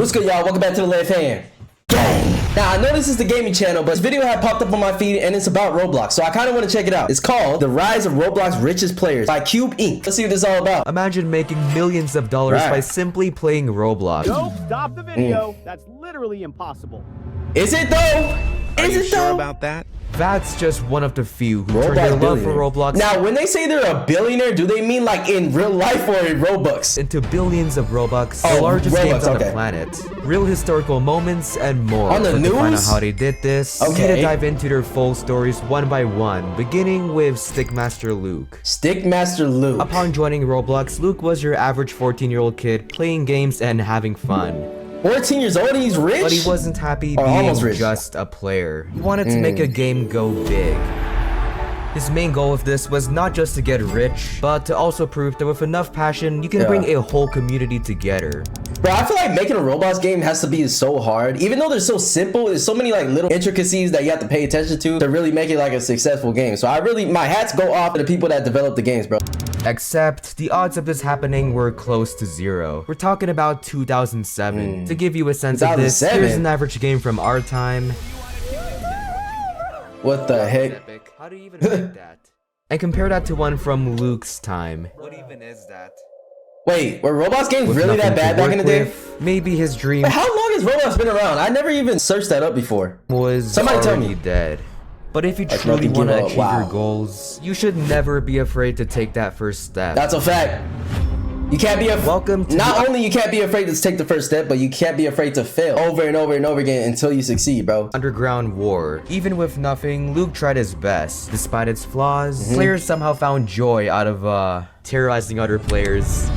What's good, y'all? Welcome back to the left hand. Gang! Now, I know this is the gaming channel, but this video had popped up on my feed and it's about Roblox, so I kind of want to check it out. It's called The Rise of Roblox Richest Players by Cube Inc. Let's see what this is all about. Imagine making millions of dollars by simply playing Roblox. Nope, stop the video. That's literally impossible. Is it though? Are you sure about that? That's just one of the few who turn their love for Roblox. Now, when they say they're a billionaire, do they mean like in real life or in Robux? Into billions of Robux, the largest games on the planet, real historical moments, and more. On the news? To find out how they did this, we need to dive into their full stories one by one, beginning with Stickmaster Luke. Stickmaster Luke. Upon joining Roblox, Luke was your average 14-year-old kid playing games and having fun. 14 years old and he's rich? But he wasn't happy being just a player. He wanted to make a game go big. His main goal with this was not just to get rich, but to also prove that with enough passion, you can bring a whole community together. Bro, I feel like making a Roblox game has to be so hard. Even though they're so simple, there's so many like little intricacies that you have to pay attention to really make it like a successful game. So my hats go off to the people that develop the games, bro. Except, the odds of this happening were close to zero. We're talking about 2007. To give you a sense of this, here's an average game from our time. What the heck? How do you even make that? And compare that to one from Luke's time. What even is that? Wait, were Roblox games really that bad back in the day? Maybe his dream. Wait, how long has Roblox been around? I never even searched that up before. Somebody tell me. Dead. But if you truly want to achieve your goals, you should never be afraid to take that first step. That's a fact. You can't be not only you can't be afraid to take the first step, but you can't be afraid to fail over and over and over again until you succeed, bro. Underground war. Even with nothing, Luke tried his best. Despite its flaws, players somehow found joy out of terrorizing other players.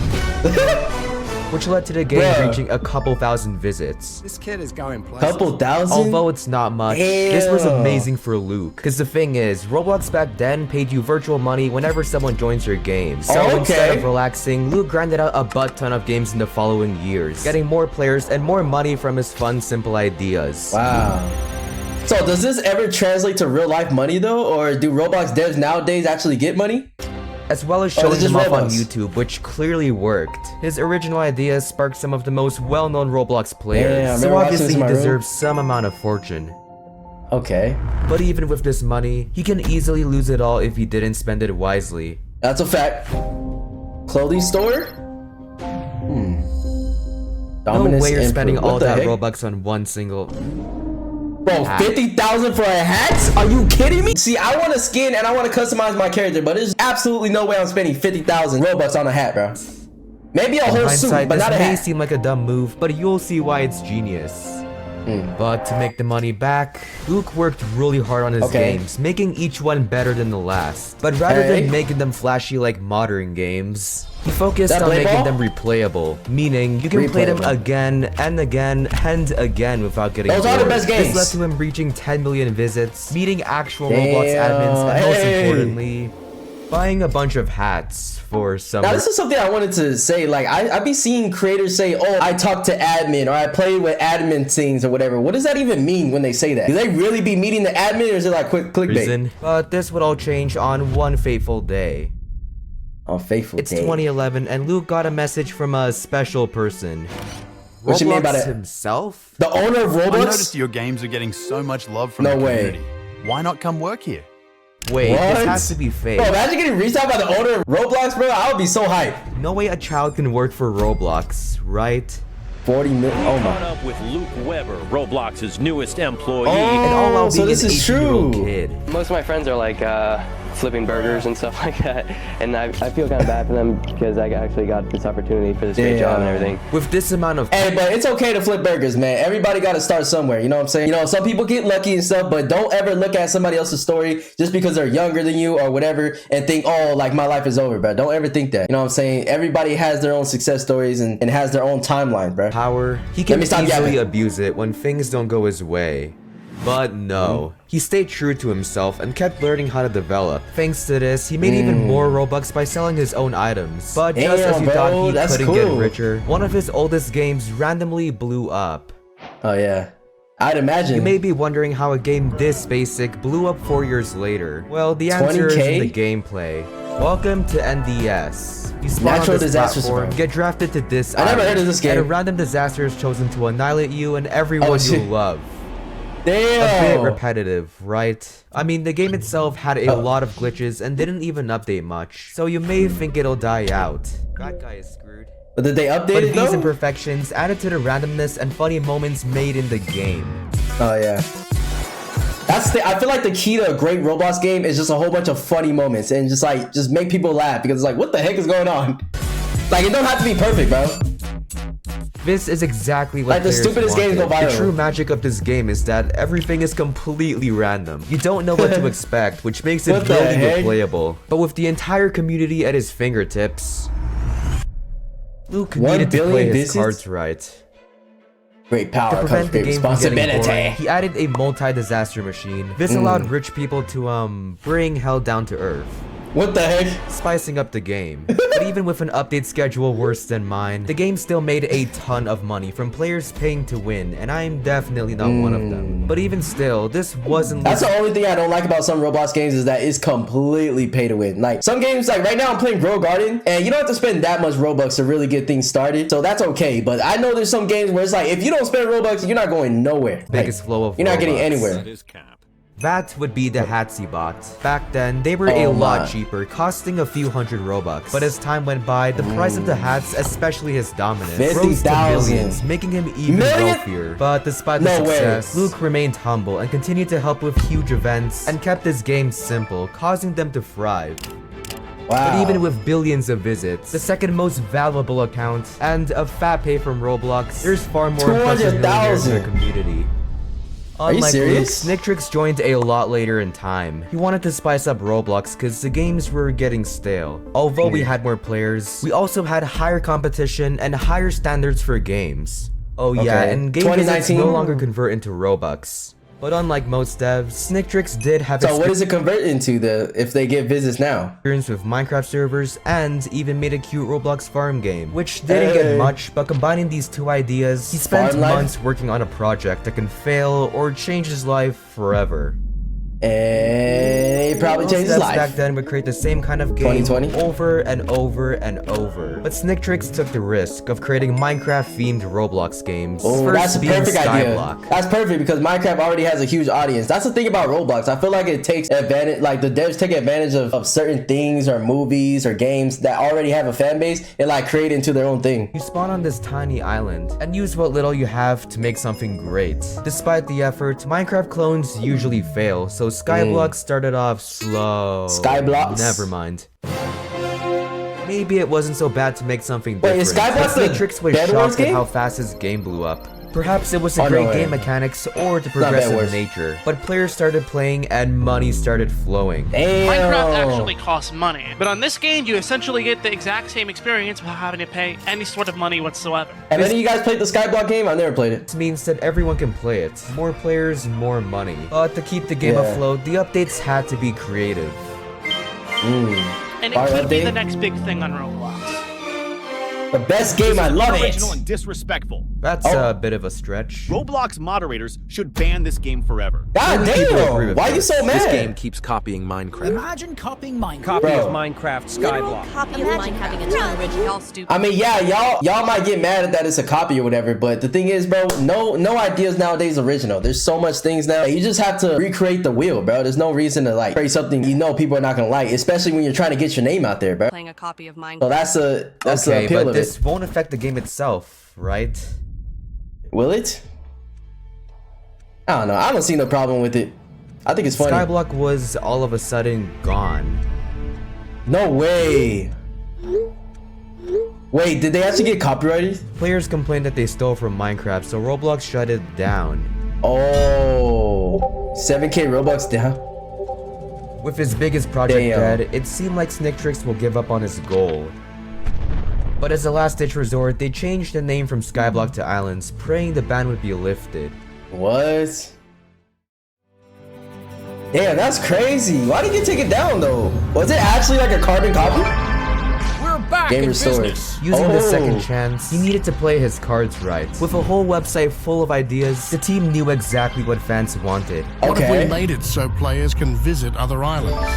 Which led to the game reaching a couple thousand visits. This kid is going places. Couple thousand? Although it's not much, this was amazing for Luke. Because the thing is, Roblox back then paid you virtual money whenever someone joins your game. So instead of relaxing, Luke grinded out a butt ton of games in the following years, getting more players and more money from his fun, simple ideas. Wow. So does this ever translate to real life money though? Or do Roblox devs nowadays actually get money? As well as showing him off on YouTube, which clearly worked. His original ideas sparked some of the most well-known Roblox players, so obviously he deserves some amount of fortune. Okay. But even with this money, he can easily lose it all if he didn't spend it wisely. That's a fact. Clothing store? No way you're spending all that Robux on one single... Bro, 50,000 for a hat? Are you kidding me? See, I want a skin and I want to customize my character, but there's absolutely no way I'm spending 50,000 Robux on a hat, bro. Maybe a whole suit, but not a hat. This may seem like a dumb move, but you'll see why it's genius. But to make the money back, Luke worked really hard on his games, making each one better than the last. But rather than making them flashy like modern games, he focused on making them replayable, meaning you can play them again and again and again without getting bored. Those are the best games. This led to him reaching 10 million visits, meeting actual Roblox admins, and most importantly, buying a bunch of hats for some. Now this is something I wanted to say. Like I be seeing creators say, "Oh, I talked to admin," or "I played with admin things," or whatever. What does that even mean when they say that? Do they really be meeting the admin, or is it like quick clickbait? But this would all change on one fateful day. On fateful day. It's 2011, and Luke got a message from a special person. What's your name about it? Himself? The owner of Roblox? I noticed your games are getting so much love from the community. Why not come work here? Wait, this has to be fake. Bro, imagine getting reached out by the owner of Roblox, bro. I would be so hyped. No way a child can work for Roblox, right? 40 million. Oh my. Caught up with Luke Weber, Roblox's newest employee. And all while being this is true. Kid. Most of my friends are like flipping burgers and stuff like that, and I feel kind of bad for them because I actually got this opportunity for this great job and everything. With this amount of but it's okay to flip burgers, man. Everybody got to start somewhere, you know what I'm saying? You know, some people get lucky and stuff, but don't ever look at somebody else's story just because they're younger than you or whatever and think, oh, like my life is over, bro. Don't ever think that. You know what I'm saying? Everybody has their own success stories and has their own timeline, bro. Power, he can easily abuse it when things don't go his way. But no, he stayed true to himself and kept learning how to develop. Thanks to this, he made even more Robux by selling his own items. But just as you thought he couldn't get richer, one of his oldest games randomly blew up. Oh yeah. I'd imagine. You may be wondering how a game this basic blew up 4 years later. Well, the answer is in the gameplay. Welcome to NDS. You spawn Natural on this disaster platform, survival. get drafted to this I never island, heard of this game. and a random disaster is chosen to annihilate you and everyone you shit. love. Damn. A bit repetitive, right? I mean, the game itself had a lot of glitches and didn't even update much, so you may think it'll die out. That guy is screwed. But did they update But it these though? imperfections added to the randomness and funny moments made in the game. Oh yeah. I feel like the key to a great Roblox game is just a whole bunch of funny moments and just make people laugh because it's like, what the heck is going on? Like, it don't have to be perfect, bro. This is exactly what Like, the players stupidest games go wanted. viral. The true magic of this game is that everything is completely random. You don't know what to expect, which makes it What the really heck? replayable. But with the entire community at his fingertips, Luke 1 needed to billion play his visits? cards right. Great To power comes prevent the great game from getting responsibility. boring, he added a multi-disaster machine. This allowed rich people to bring hell down to earth, What the heck? spicing up the game. But even with an update schedule worse than mine, the game still made a ton of money from players paying to win, and I'm definitely not one of them. But even still, this wasn't That's the only thing I don't like about some Roblox games is that it's completely pay to win. Like some games, like right now I'm playing Grow Garden and you don't have to spend that much Robux to really get things started. So that's okay. But I know there's some games where it's like, if you don't spend Robux, you're not going nowhere. biggest Like, flow of you're not getting Robux. anywhere. That would be the Hatsy bot. Back then, they were a Oh lot my. cheaper, costing a few hundred Robux. But as time went by, the price of the hats, especially his dominance, rose to 50,000. millions, making him even Million? wealthier. But despite the No way. success, Luke remained humble and continued to help with huge events and kept his game simple, causing them to thrive. Wow. But even with billions of visits, the second most valuable account, and a fat pay from Roblox, there's far more impressive millionaires in the 200,000. community. Are you Unlike serious? Luke, SnickTrix joined a lot later in time. He wanted to spice up Roblox because the games were getting stale. Although we had more players, we also had higher competition and higher standards for games. Oh yeah, Okay. and game visits 2019? no longer convert into Robux. But unlike most devs, SnickTrix did have So what does it convert into if they get visits now? experience with Minecraft servers and even made a cute Roblox farm game, which didn't Hey. get much, but combining these two ideas, he spent Farm life? months working on a project that can fail or change his life forever. And it probably changed his Devs life. back then would create the same kind of game 2020? over and over and over. But SnickTrix took the risk of creating Minecraft-themed Roblox games. Oh, First that's a being perfect idea. Skyblock. That's perfect because Minecraft already has a huge audience. That's the thing about Roblox. I feel like it takes advantage, like the devs take advantage of certain things or movies or games that already have a fan base and like create into their own thing. You spawn on this tiny island and use what little you have to make something great. Despite the effort, Minecraft clones usually fail, so Skyblock started off slow. Skyblocks? Never mind. Maybe it wasn't so bad to make something Wait, different. is Skyblock but the SnickTrix was Bedwars shocked at game? how fast his game blew up. Perhaps it was the Oh, no great way. game mechanics or the not progressive Bedwars. nature, but players started playing and money started flowing. Damn. Minecraft actually costs money, but on this game you essentially get the exact same experience without having to pay any sort of money whatsoever. Have any of you guys played the Skyblock game? I've never played it. This means that everyone can play it. More players, more money. But to keep the game Yeah. afloat, the updates had to be creative. And it Fire could be update? the next big thing on Roblox. The best game, I love it. Original and disrespectful. That's Oh. a bit of a stretch. Roblox moderators should ban this game forever. God Many people agree damn, with why are you this. so mad? This game keeps copying Minecraft. Imagine copying Minecraft. Copy Bro. of Minecraft Literal Skyblock. copy of Minecraft. It's not original. Y'all stupid. I mean, yeah, y'all might get mad at that it's a copy or whatever, but the thing is, bro, no ideas nowadays original. There's so much things now. You just have to recreate the wheel, bro. There's no reason to like create something you know people are not gonna like, especially when you're trying to get your name out there, bro. Playing a copy of Minecraft. So that's the Okay, appeal but of this it. won't affect the game itself, right? Will it? I don't know. I don't see no problem with it. I think it's funny. Skyblock was all of a sudden gone. No way. Wait, did they actually get copyrighted? Players complained that they stole from Minecraft, so Roblox shut it down. Oh, 7K Robux down. With his biggest project Damn. dead, it seemed like SnickTrix will give up on his goal. But as a last-ditch resort, they changed the name from Skyblock to Islands, praying the ban would be lifted. What? Damn, that's crazy. Why did you take it down though? Was it actually like a carbon copy? We're back Game in restored. business. Using the Oh. second chance, he needed to play his cards right. With a whole website full of ideas, the team knew exactly what fans wanted. What if we Okay. made it so players can visit other islands?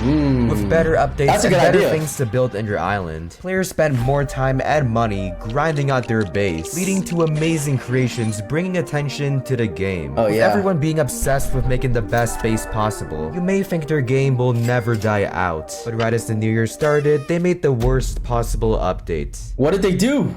With better updates and good better idea. things to build in your island, players spend more time and money grinding out their base, leading to amazing creations bringing attention to the game. Oh, with yeah. everyone being obsessed with making the best base possible, you may think their game will never die out. But right as the new year started, they made the worst possible update. What did they do?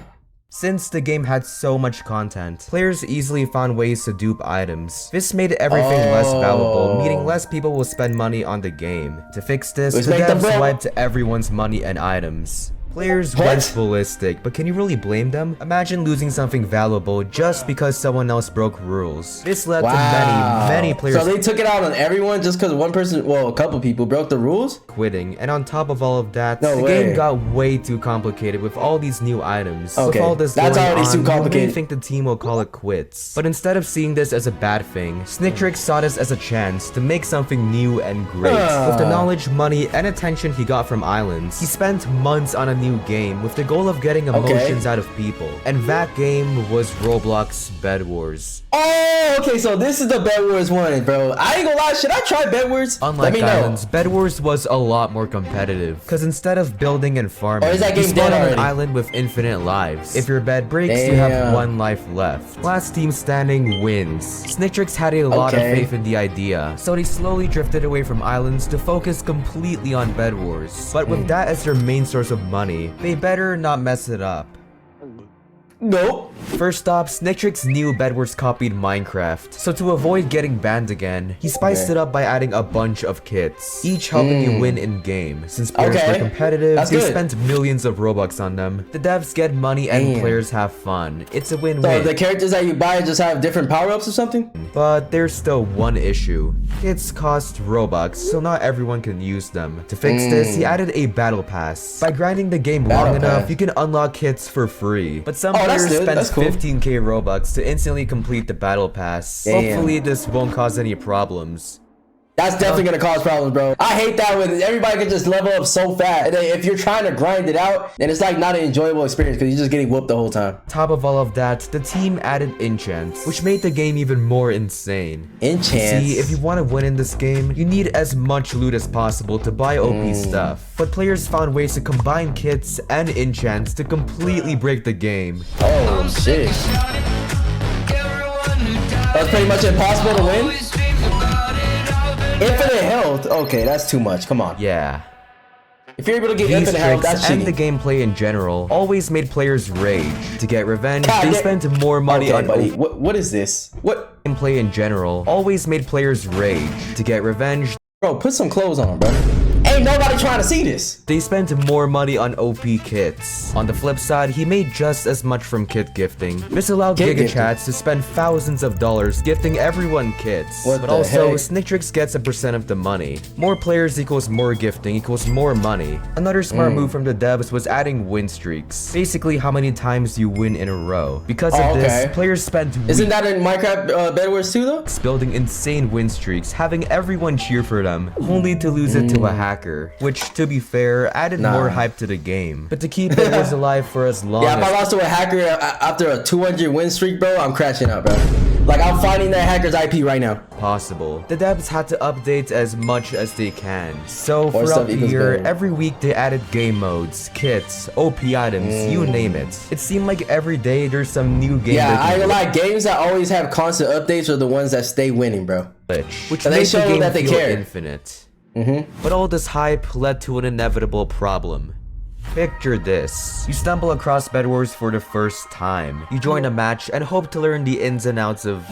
Since the game had so much content, players easily found ways to dupe items. This made everything less valuable, meaning less people will spend money on the game. To fix this, the devs wiped everyone's money and items. Players went ballistic, but can you really blame them? Imagine losing something valuable just because someone else broke rules. This led to many players So they took it out on everyone just because one person, well, a couple people broke the rules? quitting, and on top of all of that, the game got way too complicated with all these new items. With all this that's going already on, too complicated. You may think the team will call it quits. But instead of seeing this as a bad thing, SnickTrix saw this as a chance to make something new and great. With the knowledge, money, and attention he got from islands, he spent months on a new game with the goal of getting emotions out of people. And that game was Roblox Bedwars. Oh, okay, so this is the Bedwars one, bro. I ain't gonna lie, should I try Bedwars? Unlike Islands, Bedwars was a lot more competitive. Because instead of building and farming, is that you game spawn dead on an already? island with infinite lives. If your bed breaks, you have 1 life left. Last team standing wins. SnickTrix had a lot of faith in the idea, so they slowly drifted away from islands to focus completely on Bedwars. But with that as their main source of money, they better not mess it up. Nope. First off, SnickTrix knew Bedwars copied Minecraft, so to avoid getting banned again, he spiced it up by adding a bunch of kits, each helping you win in-game. Since players were competitive, they spent millions of Robux on them. The devs get money and players have fun. It's a win-win. So the characters that you buy just have different power-ups or something? But there's still one issue. Kits cost Robux, so not everyone can use them. To fix this, he added a battle pass. By grinding the game long enough, you can unlock kits for free. But some players spend 15k Robux to instantly complete the battle pass. Hopefully this won't cause any problems. That's definitely gonna cause problems, bro. I hate that when everybody can just level up so fast. And then if you're trying to grind it out, then it's like not an enjoyable experience because you're just getting whooped the whole time. Top of all of that, the team added enchants, which made the game even more insane. Enchants? See, if you want to win in this game, you need as much loot as possible to buy OP stuff. But players found ways to combine kits and enchants to completely break the game. Oh, shit. That's pretty much impossible to win? Infinite health? Okay, that's too much. Come on. Yeah. If you're able to get These infinite health, tricks that's and cheating. the gameplay in general always made players rage. To get revenge, they spent more money on buddy. What is this? What? Gameplay in general always made players rage. To get revenge, bro, put some clothes on, bro. Ain't nobody trying to see this. They spent more money on OP kits. On the flip side, he made just as much from kit gifting. This allowed GigaChats to spend thousands of dollars gifting everyone kits. But also, SnickTrix gets a % of the money. More players equals more gifting equals more money. Another smart move from the devs was adding win streaks. Basically, how many times you win in a row. Because of this, players spent Isn't that in Minecraft Bedwars too, though? Building insane win streaks, having everyone cheer for them, only to lose it to a hacker. Which, to be fair, added more hype to the game. But to keep Bedwars alive for as long as... if I lost to a hacker after a 200 win streak, bro, I'm crashing out, bro. Like, I'm finding that hacker's IP right now. Possible. The devs had to update as much as they can. So, throughout the year, every week they added game modes, kits, OP items, you name it. It seemed like every day there's some new game. Yeah, I ain't gonna lie, games that always have constant updates are the ones that stay winning, bro. Which makes the game feel infinite. But all this hype led to an inevitable problem. Picture this. You stumble across Bedwars for the first time. You join a match and hope to learn the ins and outs of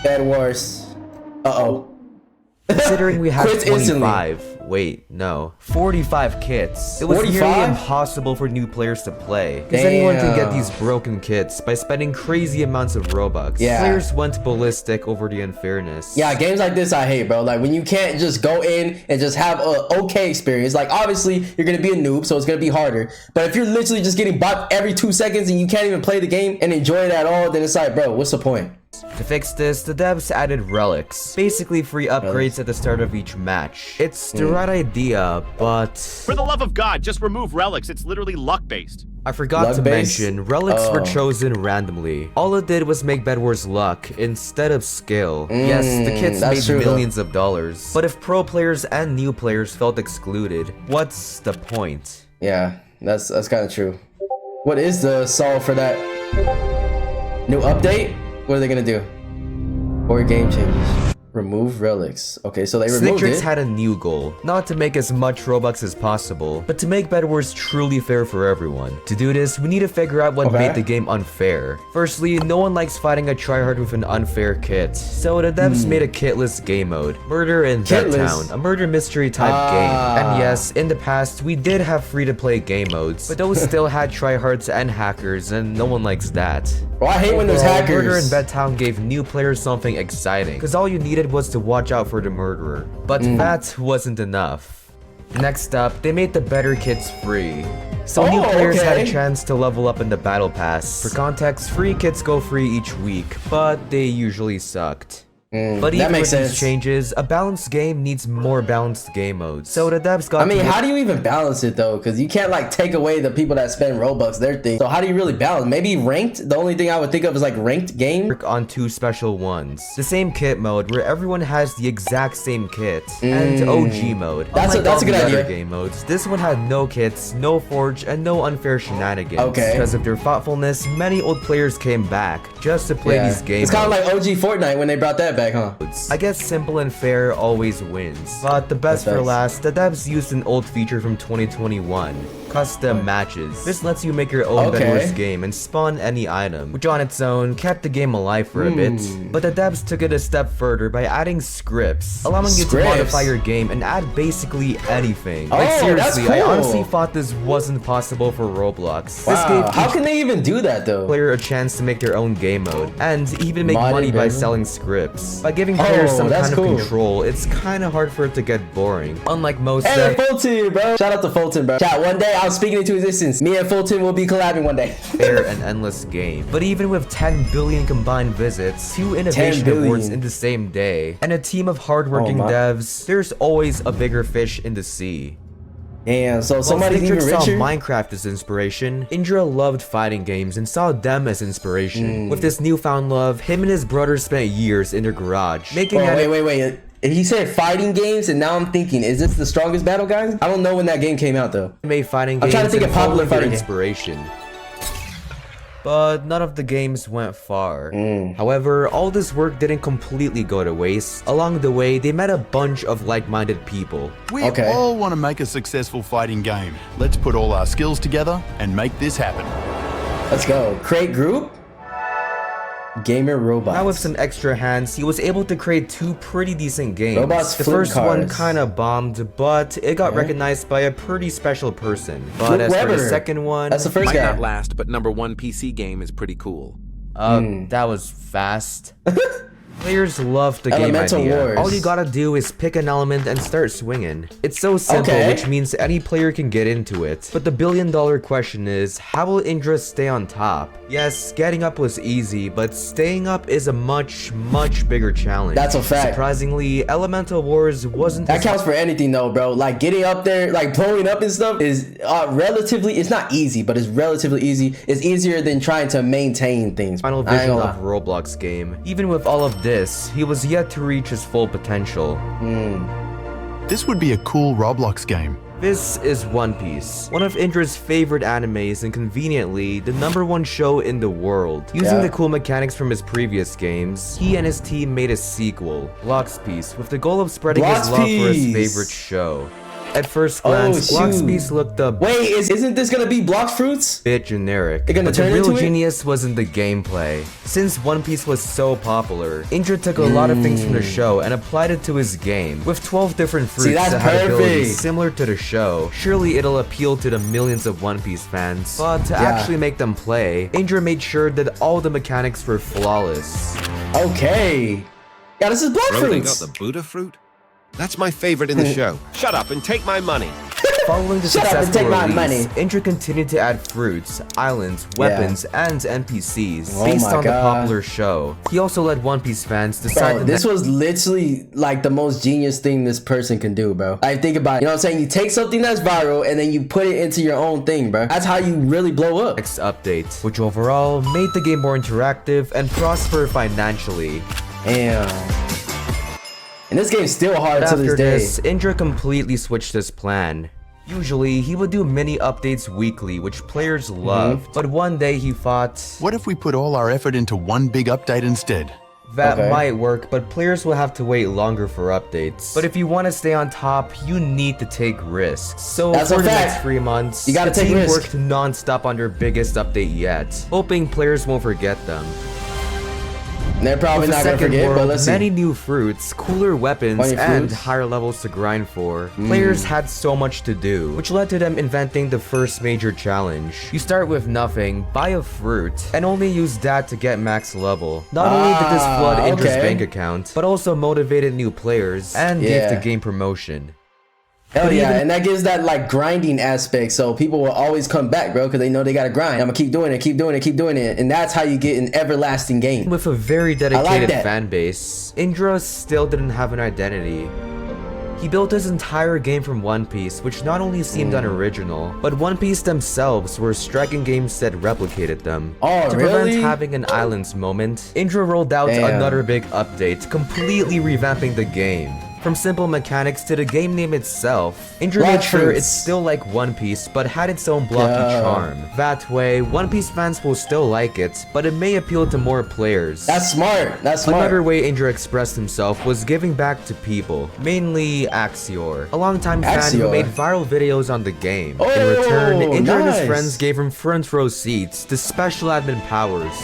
Bedwars. Uh-oh. Considering we have 45 kits, it was nearly impossible for new players to play. Because anyone can get these broken kits by spending crazy amounts of Robux. Players went ballistic over the unfairness. Yeah, games like this I hate, bro. Like, when you can't just go in and just have a okay experience. Like, obviously, you're gonna be a noob, so it's gonna be harder. But if you're literally just getting bought every 2 seconds and you can't even play the game and enjoy it at all, then it's like, bro, what's the point? To fix this, the devs added relics, basically free upgrades at the start of each match. It's the right idea, but... For the love of God, just remove relics. It's literally luck-based. I forgot to mention, relics were chosen randomly. All it did was make Bedwars luck instead of skill. Yes, the kits made millions of dollars. But if pro players and new players felt excluded, what's the point? Yeah, that's kind of true. What is the solve for that new update? What are they gonna do? 4 game changes. Remove relics. Okay, so they removed it. SnickTrix had a new goal, not to make as much Robux as possible, but to make Bedwars truly fair for everyone. To do this, we need to figure out what made the game unfair. Firstly, no one likes fighting a tryhard with an unfair kit, so the devs made a kitless game mode, Murder in Dead Town, a murder mystery type game. And yes, in the past, we did have free-to-play game modes, but those still had tryhards and hackers, and no one likes that. Well, I hate when there's hackers. Murder in Bedtown gave new players something exciting, because all you needed was to watch out for the murderer. But that wasn't enough. Next up, they made the better kits free. So new players had a chance to level up in the battle pass. For context, free kits go free each week, but they usually sucked. But even with these changes, a balanced game needs more balanced game modes. So the devs got. I mean, how do you even balance it though? Because you can't like take away the people that spend Robux, their thing. So how do you really balance? Maybe ranked. The only thing I would think of is like ranked game. Work on 2 special ones. The same kit mode where everyone has the exact same kit, and OG mode. That's a good idea. Game modes. This one had no kits, no forge, and no unfair shenanigans. Because of their thoughtfulness, many old players came back just to play these games. It's kind of like OG Fortnite when they brought that back. Huh? I guess simple and fair always wins. But the best for last, the devs used an old feature from 2021. Custom matches. This lets you make your own Bedwars game and spawn any item, which on its own kept the game alive for a bit. But the devs took it a step further by adding scripts, allowing you to modify your game and add basically anything. Like seriously, I honestly thought this wasn't possible for Roblox. This gave how can they even do that though? Player a chance to make their own game mode and even make money by selling scripts. By giving players some kind of control, it's kind of hard for it to get boring. Unlike most. Hey, Fulton, bro! Shout out to Fulton, bro. Chat, one day I'll speak into existence. Me and Fulton will be collabing one day. Fair and endless game. But even with 10 billion combined visits, 2 innovation awards in the same day, and a team of hardworking devs, there's always a bigger fish in the sea. And so somebody's even richer. Saw Minecraft as inspiration. Indra loved fighting games and saw them as inspiration. With this newfound love, him and his brother spent years in their garage making. Wait. He said fighting games, and now I'm thinking, is this the strongest battle, guys? I don't know when that game came out though. Made fighting games. I'm trying to think of popular fighting inspiration. But none of the games went far. However, all this work didn't completely go to waste. Along the way, they met a bunch of like-minded people. We all want to make a successful fighting game. Let's put all our skills together and make this happen. Let's go. Create group. Gamer Robots. Now with some extra hands, he was able to create 2 pretty decent games. Robots the first one kinda bombed, but it got recognized by a pretty special person. But as for the second one, that's the first guy. Might not last, but #1 PC game is pretty cool. That was fast. Players love the game idea. All you gotta do is pick an element and start swinging. It's so simple, which means any player can get into it. But the billion-dollar question is, how will Indra stay on top? Yes, getting up was easy, but staying up is a much bigger challenge. That's a fact. Surprisingly, Elemental Wars wasn't. That counts for anything though, bro. Like getting up there, like blowing up and stuff is relatively, it's not easy, but it's relatively easy. It's easier than trying to maintain things. Final vision of Roblox game. Even with all of this, he was yet to reach his full potential. This would be a cool Roblox game. This is One Piece, one of Indra's favorite animes and conveniently the #1 show in the world. Using the cool mechanics from his previous games, he and his team made a sequel, Blox Piece, with the goal of spreading his love for his favorite show. At first glance, Blox Piece looked a isn't this gonna be Blox Fruits? Bit generic. They're gonna but turn the real into genius was in the gameplay. Since One Piece was so popular, Indra took a lot of things from the show and applied it to his game. With 12 different fruits that had abilities similar to the show, surely it'll appeal to the millions of One Piece fans. But to actually make them play, Indra made sure that all the mechanics were flawless. Okay. Yeah, this is Blox Fruits. Got the Buddha fruit? That's my favorite in the show. Shut up and take my money. Following the Shut up and successful take my release, money. Indra continued to add fruits, islands, weapons, and NPCs Oh based my on the God. popular show. He also let One Piece fans decide Bro, the this was literally like the most genius thing this person can do, bro. I think about it. You know what I'm saying? You take something that's viral and then you put it into your own thing, bro. That's how you really blow up. next update, which overall made the game more interactive and prosper financially. Damn. And this game's still hard to After this day. this, Indra completely switched his plan. Usually, he would do mini updates weekly, which players loved. But one day he thought, What if we put all our effort into one big update instead? that Okay. might work, but players will have to wait longer for updates. But if you want to stay on top, you need to take risks. So That's a for the fact. next 3 months, You gotta the take team risks. worked non-stop on their biggest update yet, hoping players won't forget them. They're probably With the not gonna second forget, but world, let's see. many new fruits, cooler weapons, Funny and fruits. higher levels to grind for. Players had so much to do, which led to them inventing the first major challenge. You start with nothing, buy a fruit, and only use that to get max level. Not only did this flood Indra's okay. bank account, but also motivated new players and gave the Yeah. game promotion. Hell But yeah, even- and that gives that like grinding aspect, so people will always come back, bro, because they know they gotta grind. I'm gonna keep doing it, keep doing it, keep doing it, and that's how you get an everlasting game. With a very dedicated that. fan base, Indra still didn't have an identity. He built his entire game from One Piece, which not only seemed unoriginal, but One Piece themselves were striking games that replicated them. Oh, to really? prevent having an islands moment, Indra rolled out Damn. another big update, completely revamping the game. From simple mechanics to the game name itself, Indra made Blox sure Fruits. it's still like One Piece, but had its own blocky Yeah. charm. That way, One Piece fans will still like it, but it may appeal to more players. That's smart. That's smart. Another way Indra expressed himself was giving back to people, mainly Axior, a longtime fan who Axior. made viral videos on the game. Oh, In return, Indra and nice. his friends gave him front row seats to special admin powers.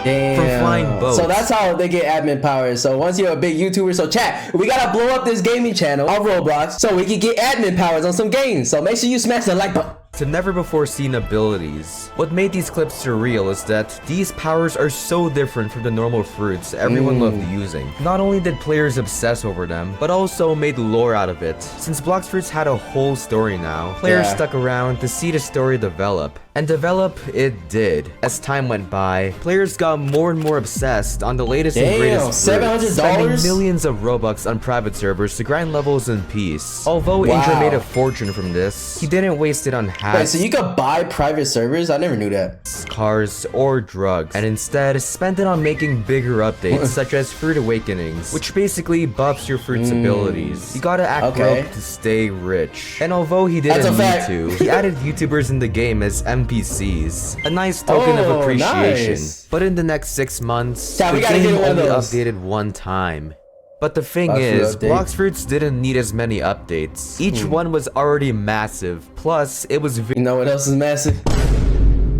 Damn. From flying boats. So that's how they get admin powers. So once you're a big YouTuber, so chat, we gotta blow up this gaming channel on Roblox so we can get admin powers on some games. So make sure you smash the like button. To never before seen abilities. What made these clips surreal is that these powers are so different from the normal fruits everyone loved using. Not only did players obsess over them, but also made lore out of it. Since Blox Fruits had a whole story now, players Yeah. stuck around to see the story develop. And develop it did. As time went by, players got more and more obsessed on the latest and Damn, greatest fruits, $700? spending millions of Robux on private servers to grind levels in peace. Although Indra Wow. made a fortune from this, he didn't waste it on hats. Wait, so you could buy private servers? I never knew that. Cars, or drugs, and instead spent it on making bigger updates such as Fruit Awakenings, which basically buffs your fruit's abilities. You gotta act Okay. broke to stay rich. And although he didn't That's a need fact. to, he added YouTubers in the game as NPCs, a nice token of Oh, appreciation. nice. But in the next 6 months, Yeah, the we gotta game get one of only those. updated one time. But the thing Blox Fruit is, update. Blox Fruits didn't need as many updates. Each one was already massive, plus it was You know what else is massive?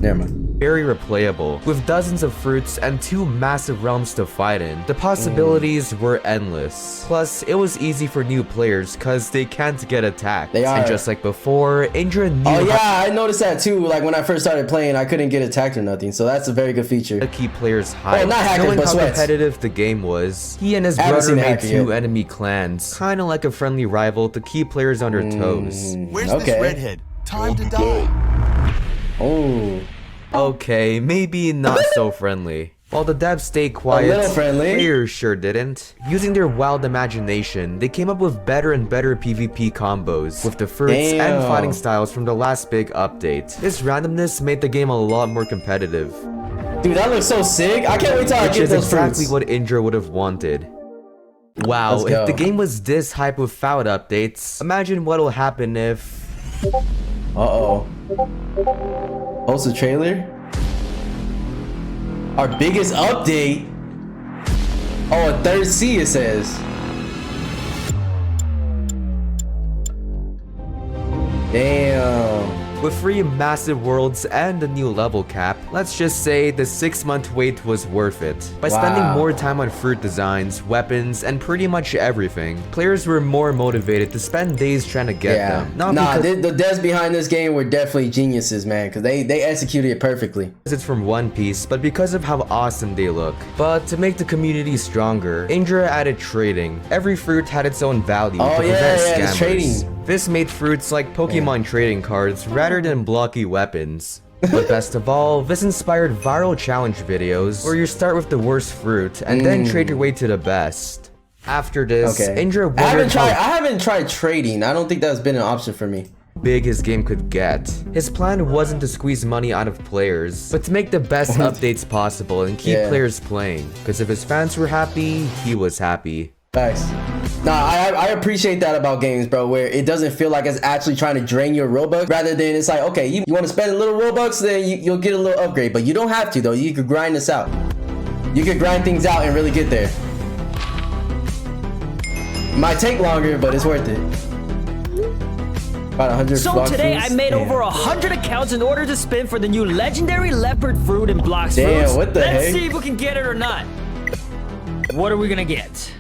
Never mind. very replayable. With dozens of fruits and 2 massive realms to fight in, the possibilities were endless. Plus, it was easy for new players cause they can't get attacked. They are. And just like before, Indra knew Oh how yeah, I noticed that too. Like when I first started playing, I couldn't get attacked or nothing. So that's a very good feature. to keep players hyped. not hackers, Knowing but how sweats. competitive the game was, he and his I haven't brother seen a made hacker 2 yet. enemy clans, kinda like a friendly rival to keep players on their toes. Where's Okay. this redhead? Time to die. Oh. Okay, maybe not so friendly. While the devs stayed quiet, little friendly. players sure didn't. Using their wild imagination, they came up with better and better PvP combos with the fruits and Damn. fighting styles from the last big update. This randomness made the game a lot more competitive, Dude, that looks so sick. I can't wait till I which get is those exactly fruits. what Indra would have wanted. Wow, Let's if go. the game was this hype without updates, imagine what'll happen if... Uh-oh. Post a trailer? Our biggest update? Oh, a third C it says. Damn. With 3 massive worlds and a new level cap, let's just say the 6-month wait was worth it. By spending Wow. more time on fruit designs, weapons, and pretty much everything, players were more motivated to spend days trying to get Yeah. them. Not Nah, because the devs behind this game were definitely geniuses, man, because they executed it perfectly. it's from One Piece, but because of how awesome they look. But to make the community stronger, Indra added trading. Every fruit had its own value Oh, to yeah, prevent yeah, scammers. it's trading. This made fruits like Pokemon trading cards rather than blocky weapons. But best of all, this inspired viral challenge videos where you start with the worst fruit and then trade your way to the best. After this, Indra wondered I haven't tried trading. I don't think that's been an option for me. Big his game could get. His plan wasn't to squeeze money out of players, but to make the best updates possible and keep players playing. Because if his fans were happy, he was happy. Nice. Nah, I appreciate that about games, bro, where it doesn't feel like it's actually trying to drain your Robux, rather than it's like, okay, you want to spend a little Robux, then you'll get a little upgrade, but you don't have to, though. You could grind this out. You could grind things out and really get there. Might take longer, but it's worth it. About 100 So today I made over 100 accounts in order to spin for the new legendary leopard fruit in Blox Fruits. Damn, what the Let's heck? see if we can get it or not. What are we gonna get?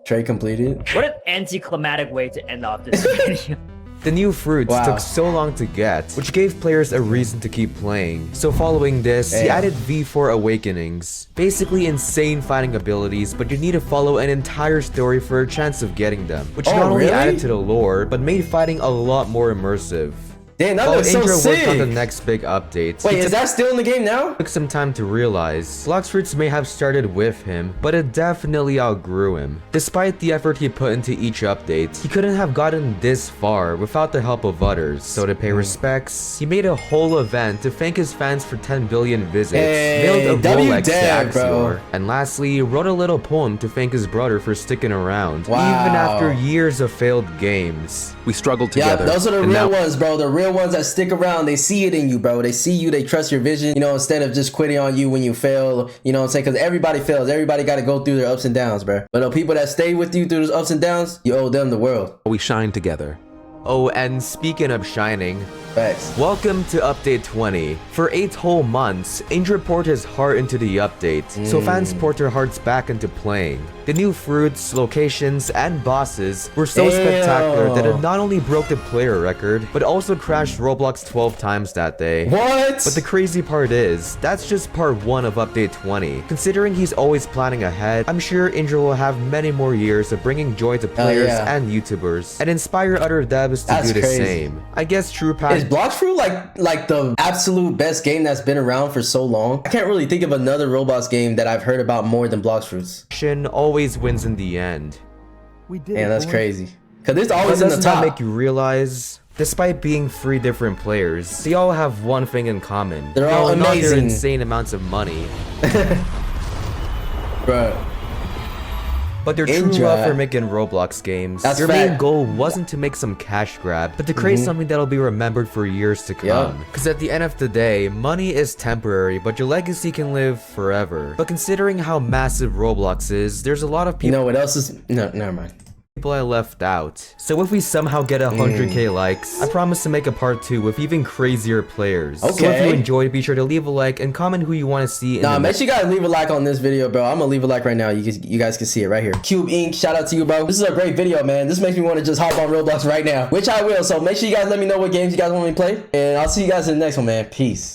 Trade completed. What an anticlimactic way to end off this video. The new fruits took so long to get, which gave players a reason to keep playing. So following this, he added V4 Awakenings. Basically insane fighting abilities, but you need to follow an entire story for a chance of getting them. Which not only added to the lore, but made fighting a lot more immersive. Damn, that looks so Indra sick. worked on the next big update. Wait, is that still in the game now? Took some time to realize Blox Fruits may have started with him, but it definitely outgrew him. Despite the effort he put into each update, he couldn't have gotten this far without the help of others. So to pay respects, he made a whole event to thank his fans for 10 billion visits, mailed a Rolex to Axior, and lastly, wrote a little poem to thank his brother for sticking around, even after years of failed games. We struggled together. Yeah, those are the real ones, bro. The real ones that stick around. They see it in you, bro. They see you. They trust your vision, you know, instead of just quitting on you when you fail. You know what I'm saying? Because everybody fails. Everybody got to go through their ups and downs, bro. But the people that stay with you through those ups and downs, you owe them the world. We shine together. Oh, and speaking of shining, Facts. welcome to Update 20. For 8 whole months, Indra poured his heart into the update, so fans poured their hearts back into playing. The new fruits, locations, and bosses were so spectacular that it not only broke the player record, but also crashed Roblox 12 times that day. What? But the crazy part is, that's just part 1 of Update 20. Considering he's always planning ahead, I'm sure Indra will have many more years of bringing joy to players and YouTubers, and inspire other devs to do the same. I guess true passion. Is Blox Fruit like the absolute best game that's been around for so long? I can't really think of another Roblox game that I've heard about more than Blox Fruits. Always wins in the end. Yeah, that's crazy. Cause it's always in the Doesn't top. that make you realiase, despite being 3 different players, they all have one thing in common. They're all not their amazing. insane amounts of money. Bro. But their true love for making Roblox games. Their main goal wasn't to make some cash grab, but to create something that'll be remembered for years to come. Because at the end of the day, money is temporary, but your legacy can live forever. But considering how massive Roblox is, there's a lot of people— You know what else is— No, never mind. I left out. So if we somehow get 100k likes, I promise to make a part 2 with even crazier players. So if you enjoyed, be sure to leave a like and comment who you want to see in the make sure you guys leave a like on this video, bro. I'm gonna leave a like right now. You guys can see it right here. Cube Inc. Shout out to you, bro. This is a great video, man. This makes me want to just hop on Roblox right now, which I will. So make sure you guys let me know what games you guys want me to play, and I'll see you guys in the next one, man. Peace.